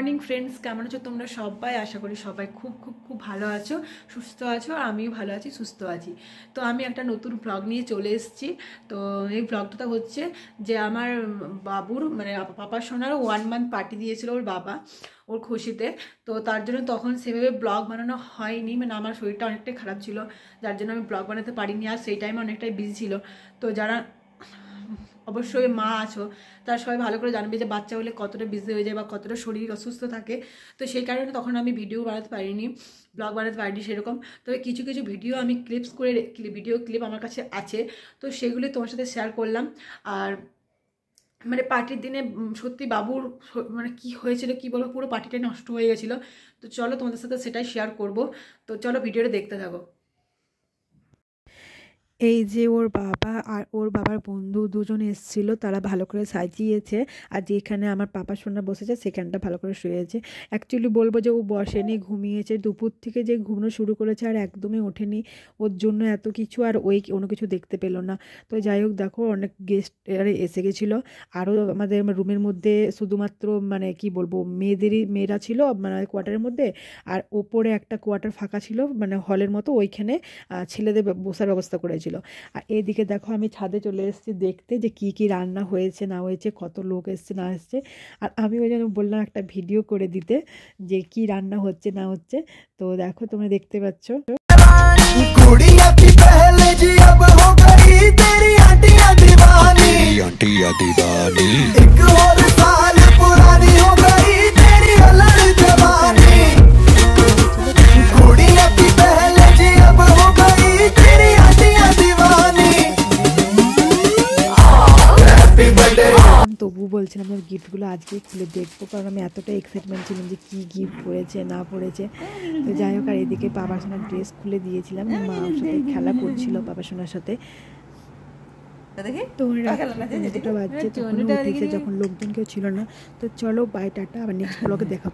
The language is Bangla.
মর্নিং ফ্রেন্ডস, কেমন আছো তোমরা সবাই? আশা করি সবাই খুব খুব খুব ভালো আছো, সুস্থ আছো। আর আমিও ভালো আছি, সুস্থ আছি। তো আমি একটা নতুন ব্লগ নিয়ে চলে এসেছি। তো এই ব্লগটা হচ্ছে যে আমার বাবুর মানে পাপার সোনার 1 মান্থ পার্টি দিয়েছিল ওর বাবা, ওর খুশিতে। তো তার জন্য তখন সেভাবে ব্লগ বানানো হয়নি, মানে আমার শরীরটা অনেকটাই খারাপ ছিল, যার জন্য আমি ব্লগ বানাতে পারিনি। আর সেই টাইমে অনেকটাই বিজি ছিল। তো যারা অবশ্যই মা আছো তারা সবাই ভালো করে জানবে যে বাচ্চা হলে কতটা বিজি হয়ে যায় বা কতটা শরীর অসুস্থ থাকে। তো সেই কারণে তখন আমি ভিডিও বানাতে পারিনি, ব্লগ বানাতে পারিনি সেরকম। তবে কিছু কিছু ভিডিও আমি ক্লিপস করে ভিডিও ক্লিপ আমার কাছে আছে, তো সেগুলি তোমার সাথে শেয়ার করলাম। আর মানে পার্টির দিনে সত্যি বাবুর মানে কি হয়েছিল কি বলবো, পুরো পার্টিটাই নষ্ট হয়ে গেছিলো। তো চলো তোমাদের সাথে সেটাই শেয়ার করব। তো চলো ভিডিওটা দেখতে থাকো। এই যে ওর বাবা আর ওর বাবার বন্ধু দুজন এসেছিল, তারা ভালো করে সাজিয়েছে। আর যেখানে আমার পাপা সোনা বসেছে সেখানটা ভালো করে শুয়েছে। অ্যাকচুয়ালি বলবো যে ও বসেনি, ঘুমিয়েছে। দুপুর থেকে যে ঘুমনো শুরু করেছে আর একদমই ওঠেনি। ওর জন্য এত কিছু, আর ওই কোনো কিছু দেখতে পেলো না। তো যাই হোক, দেখো অনেক গেস্ট এসে গেছিলো। আরও আমাদের রুমের মধ্যে শুধুমাত্র মানে কি বলবো মেয়েরা ছিল মানে কোয়ার্টারের মধ্যে। আর ওপরে একটা কোয়ার্টার ফাঁকা ছিল মানে হলের মতো, ওইখানে ছেলেদের বসার ব্যবস্থা করেছিল। আর এদিকে দেখো আমি ছাদে চলে এসেছি দেখতে যে কি কি রান্না হয়েছে না হয়েছে, কত লোক এসছে না এসছে। আর আমি ওই জন্য বললাম একটা ভিডিও করে দিতে যে কি রান্না হচ্ছে না হচ্ছে। তো দেখো তোমরা দেখতে পাচ্ছ। তবু বলছিলাম যে গিফটগুলো আজকে খুলে দেখবো, কারণ আমি এতটা এক্সাইটমেন্ট ছিলাম যে কী গিফট পড়েছে না পড়েছে। তো যাই হোক, আর এদিকে বাবা সোনার ড্রেস খুলে দিয়েছিলাম, মা সাথে খেলা করছিল বাবা সোনার সাথে। তো দুটো বাজছে, তখন উঠেছে যখন লোকজন কেউ ছিল না। তো চলো বাই, টাটা, আবার নেক্সট ব্লগে দেখা।